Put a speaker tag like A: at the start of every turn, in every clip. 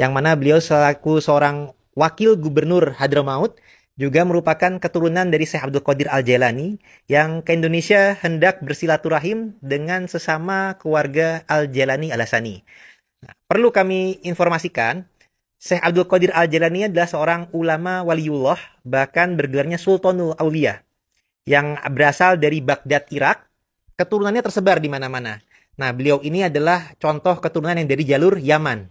A: yang mana beliau selaku seorang wakil gubernur Hadramaut juga merupakan keturunan dari Syekh Abdul Qadir Al-Jailani yang ke Indonesia hendak bersilaturahim dengan sesama keluarga Al-Jailani Al-Hasani. Perlu kami informasikan, Syekh Abdul Qadir Al-Jailani adalah seorang ulama waliullah, bahkan bergelarnya Sultanul Aulia, yang berasal dari Baghdad, Irak. Keturunannya tersebar di mana-mana. Nah, beliau ini adalah contoh keturunan yang dari jalur Yaman.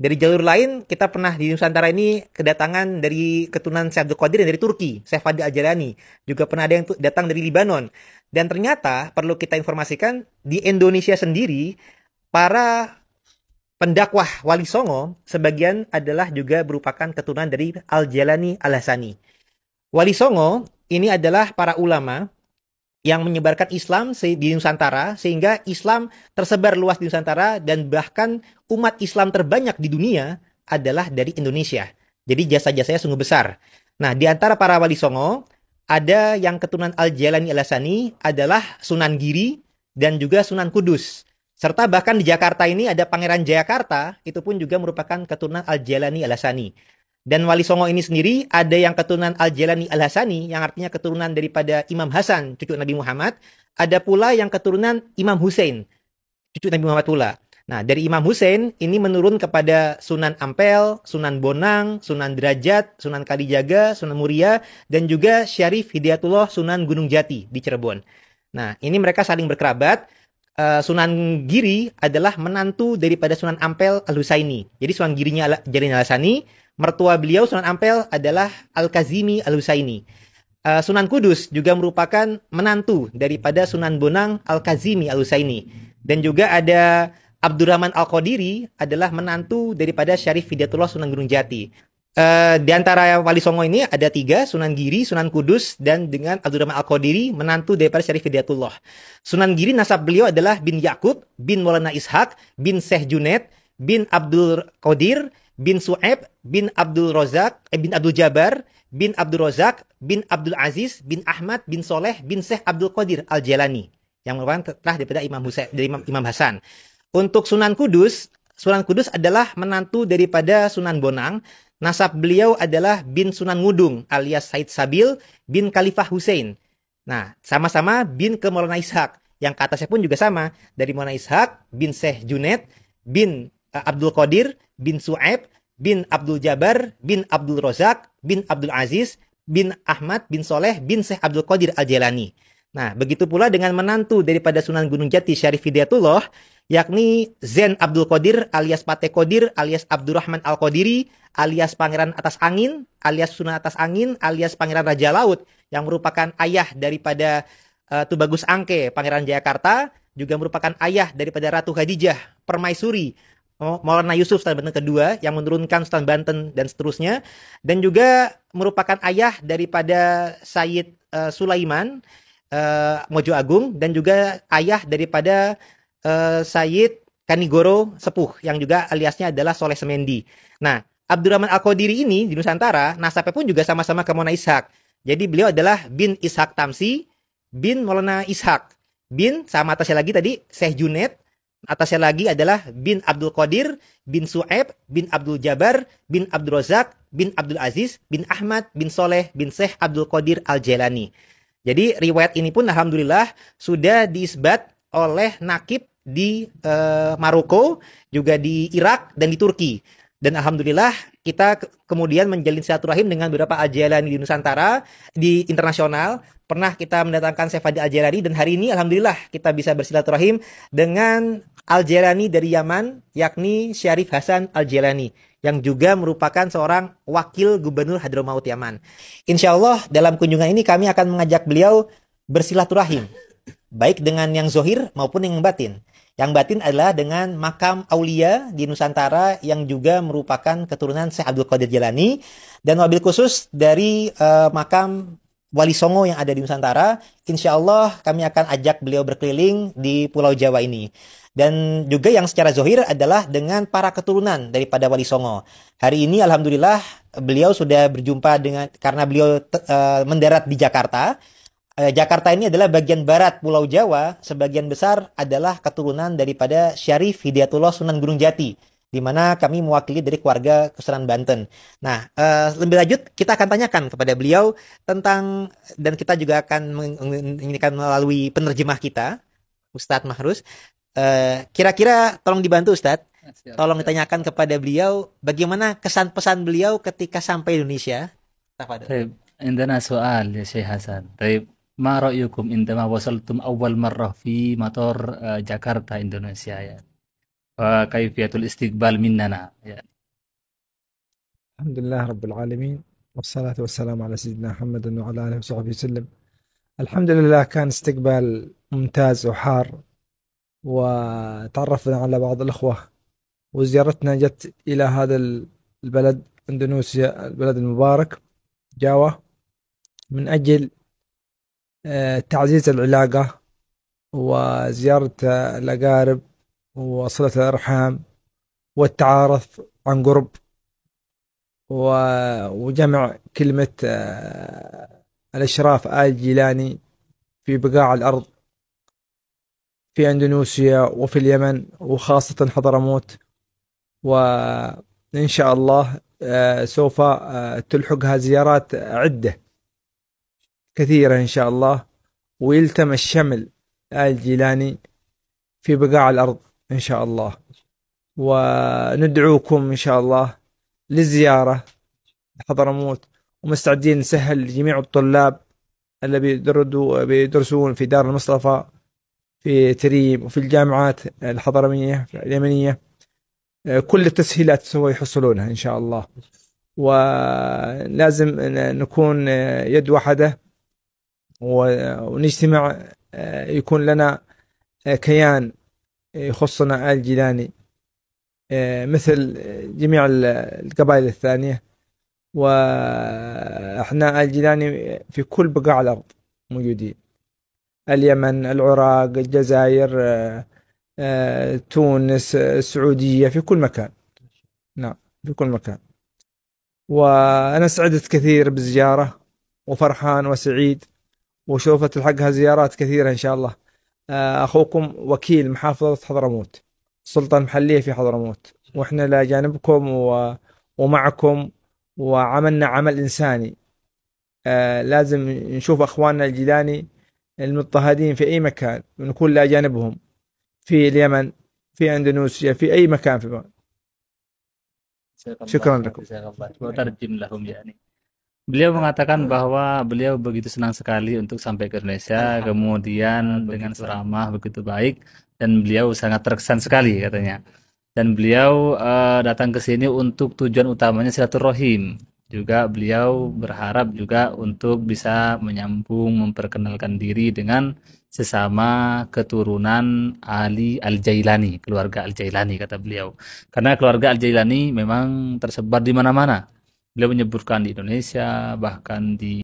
A: Dari jalur lain, kita pernah di Nusantara ini kedatangan dari keturunan Syekh Abdul Qadir yang dari Turki, Syekh Fadil Al-Jailani. Juga pernah ada yang datang dari Libanon. Dan ternyata, perlu kita informasikan, di Indonesia sendiri, para pendakwah Wali Songo, sebagian adalah juga merupakan keturunan dari Al-Jailani Al-Hasani. Wali Songo, ini adalah para ulama yang menyebarkan Islam di Nusantara, sehingga Islam tersebar luas di Nusantara, dan bahkan umat Islam terbanyak di dunia adalah dari Indonesia. Jadi jasa-jasanya sungguh besar. Nah, di antara para Wali Songo, ada yang keturunan Al-Jailani Al-Hasani adalah Sunan Giri dan juga Sunan Kudus. Serta bahkan di Jakarta ini ada Pangeran Jayakarta, itu pun juga merupakan keturunan Al-Jailani Al-Hasani. Dan Wali Songo ini sendiri ada yang keturunan Al-Jailani Al-Hasani, yang artinya keturunan daripada Imam Hasan, cucu Nabi Muhammad. Ada pula yang keturunan Imam Hussein, cucu Nabi Muhammad pula. Nah, dari Imam Hussein ini menurun kepada Sunan Ampel, Sunan Bonang, Sunan Derajat, Sunan Kalijaga, Sunan Muria, dan juga Syarif Hidayatullah Sunan Gunung Jati di Cirebon. Nah, ini mereka saling berkerabat. Sunan Giri adalah menantu daripada Sunan Ampel Al-Husaini. Jadi Sunan Girinya Al-Jailani Al-Hasani, mertua beliau Sunan Ampel adalah Al-Kazimi Al-Husaini. Sunan Kudus juga merupakan menantu daripada Sunan Bonang Al-Kazimi Al-Husaini. Dan juga ada Abdurrahman Al-Qadiri adalah menantu daripada Syarif Hidayatullah Sunan Gunung Jati. Di antara Wali Songo ini ada 3, Sunan Giri, Sunan Kudus, dan dengan Abdurrahman Al-Qadiri, menantu daripada Syarif Hidayatullah. Sunan Giri nasab beliau adalah bin Yakub, bin Maulana Ishaq, bin Syekh Junaid, bin Abdul Qadir, bin Su'aib, bin Abdul Rozak, bin Abdul Jabar, bin Abdul Rozak, bin Abdul Aziz, bin Ahmad, bin Soleh, bin Syekh Abdul Qadir Al-Jailani, yang merupakan telah daripada Imam Hussein, dari Imam Hasan. Untuk Sunan Kudus adalah menantu daripada Sunan Bonang. Nasab beliau adalah bin Sunan Ngudung alias Said Sabil bin Khalifah Hussein. Nah, sama-sama bin ke Maulana Ishaq. Yang ke atasnya pun juga sama. Dari Maulana Ishaq bin Syekh Junaid bin Abdul Qadir bin Su'aib bin Abdul Jabar bin Abdul Rozak bin Abdul Aziz bin Ahmad bin Soleh bin Syekh Abdul Qadir Al-Jailani. Nah, begitu pula dengan menantu daripada Sunan Gunung Jati Syarif Hidayatullah, yakni Zain Abdul Qadir alias Pate Qadir alias Abdurrahman Al-Qadiri alias Pangeran Atas Angin alias Sunan Atas Angin alias Pangeran Raja Laut, yang merupakan ayah daripada Tubagus Angke Pangeran Jayakarta, juga merupakan ayah daripada Ratu Khadijah Permaisuri Maulana Yusuf Sultan Banten kedua yang menurunkan Sultan Banten dan seterusnya, dan juga merupakan ayah daripada Sayyid Sulaiman Mojo Agung, dan juga ayah daripada Sayyid Kanigoro Sepuh, yang juga aliasnya adalah Soleh Semendi. Nah, Abdurrahman Al-Qadiri ini di Nusantara, nasabnya pun juga sama-sama ke Maulana Ishaq. Jadi beliau adalah bin Ishaq Tamsi, bin Maulana Ishaq, bin sama atasnya lagi tadi Syekh Junaid, atasnya lagi adalah bin Abdul Qadir, bin Su'aib, bin Abdul Jabar, bin Abdul Rozak, bin Abdul Aziz, bin Ahmad, bin Soleh, bin Syekh Abdul Qadir Al-Jailani. Jadi riwayat ini pun alhamdulillah sudah diisbat oleh nakib di Maroko, juga di Irak dan di Turki. Dan alhamdulillah kita kemudian menjalin silaturahim dengan beberapa Al-Jailani di Nusantara, di internasional. Pernah kita mendatangkan Syekh Fadil Al-Jailani, dan hari ini alhamdulillah kita bisa bersilaturahim dengan Al-Jailani dari Yaman, yakni Syarif Hasan Al-Jailani, yang juga merupakan seorang wakil gubernur Hadramaut Yaman. Insya Allah dalam kunjungan ini kami akan mengajak beliau bersilaturahim, baik dengan yang zohir maupun yang batin. Yang batin adalah dengan makam Aulia di Nusantara yang juga merupakan keturunan Syekh Abdul Qadir Jailani, dan wabil khusus dari makam Wali Songo yang ada di Nusantara. Insya Allah kami akan ajak beliau berkeliling di Pulau Jawa ini. Dan juga yang secara zohir adalah dengan para keturunan daripada Wali Songo. Hari ini alhamdulillah beliau sudah berjumpa dengan, karena beliau mendarat di Jakarta. Jakarta ini adalah bagian barat Pulau Jawa, sebagian besar adalah keturunan daripada Syarif Hidayatullah Sunan Gunung Jati, di mana kami mewakili dari keluarga Kesultanan Banten. Nah, lebih lanjut kita akan tanyakan kepada beliau tentang, dan kita juga akan menginginkan melalui penerjemah kita, Ustadz Mahrus. Kira-kira tolong dibantu Ustadz,
B: Siap,
A: tolong
B: siap.
A: ditanyakan kepada beliau bagaimana kesan pesan beliau ketika sampai Indonesia. Tafadhol.
B: طيب عندنا سؤال يا شيخ حسن. طيب ما رأيكم عندما وصلتم أول مرة في مطار جاكرتا إندونيسيا يعني وكيفية الاستقبال مننا يعني.
C: الحمد لله رب العالمين، والصلاة والسلام على سيدنا محمد وعلى آله وصحبه وسلم. الحمد لله كان استقبال ممتاز وحار، وتعرفنا على بعض الأخوة، وزيارتنا جت إلى هذا البلد إندونيسيا، البلد المبارك جاوا، من أجل تعزيز العلاقة وزيارة الأقارب وصلة الأرحام والتعارف عن قرب، وجمع كلمة الإشراف آل جيلاني في بقاع الأرض في أندونيسيا وفي اليمن وخاصة حضرموت. وإن شاء الله سوف تلحقها زيارات عدة كثيرة إن شاء الله، ويلتم الشمل آل جيلاني في بقاع الأرض إن شاء الله. وندعوكم إن شاء الله للزيارة حضرموت، ومستعدين نسهل لجميع الطلاب اللي بيدرسون في دار المصطفى في تريم وفي الجامعات الحضرمية اليمنية كل التسهيلات سوف يحصلونها إن شاء الله. ولازم نكون يد واحدة ونجتمع، يكون لنا كيان يخصنا آل جيلاني مثل جميع القبائل الثانية. وإحنا آل جيلاني في كل بقاع الأرض موجودين، اليمن، العراق، الجزائر، تونس، السعودية، في كل مكان. نعم، في كل مكان. وأنا سعدت كثير بالزيارة وفرحان وسعيد، وسوف تلحقها زيارات كثيرة إن شاء الله. أخوكم وكيل محافظة حضرموت، السلطة المحلية في حضرموت، وإحنا إلى جانبكم ومعكم، وعملنا عمل إنساني. لازم نشوف أخواننا الجيلاني المضطهدين في أي مكان ونكون إلى جانبهم في اليمن، في أندونيسيا، في أي مكان في مكان. شكرا لكم.
B: Terjem lahum yani. Beliau mengatakan bahwa beliau begitu senang sekali untuk sampai ke Indonesia, kemudian dengan ceramah begitu baik, dan beliau sangat terkesan sekali katanya. Dan beliau datang ke sini untuk tujuan utamanya silaturahim. Juga beliau berharap juga untuk bisa menyambung, memperkenalkan diri dengan sesama keturunan Ali Al-Jailani, keluarga Al-Jailani kata beliau. Karena keluarga Al-Jailani memang tersebar di mana-mana. Beliau menyebutkan di Indonesia, bahkan di